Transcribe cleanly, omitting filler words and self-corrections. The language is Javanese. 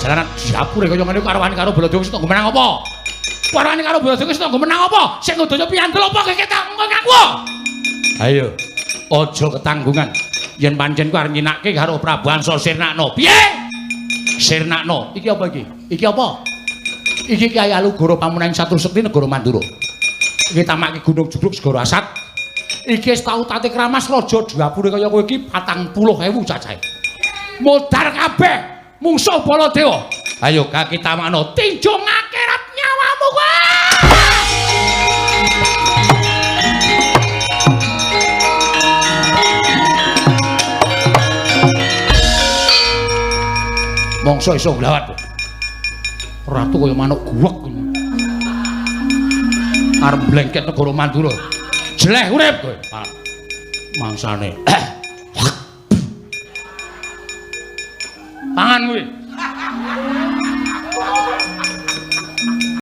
jalanan diapure kaya ngene karwani karo Baladewa Sita menang apa? Karwani karo Baladewa Sita menang apa? Sing donya piandel apa keketak ngaku? Ayo, aja ketanggungan. Yen pancen ku arep nyinake karo Prabu Ansa Sirnakna. Piye? Sirnakna, iki apa iki? Iki apa? Iki Kyai Alugoro Pamunaing Satur Sekti negara Mandura. Iki tamake Gunung Jubruk Segara Asat. Iki tau tate kramas raja diapure kaya kowe iki 40.000 cacahe. Modar kabeh mungsuh Baladewa. Ayo kaki tamakno tinju ngakhirat nyawamu kowe. Mongso iso glawat. Ratu kaya manuk guwek. Arep blengket negara Mandura. Jeleh urip kowe. Mangsane. Pangan kuwi.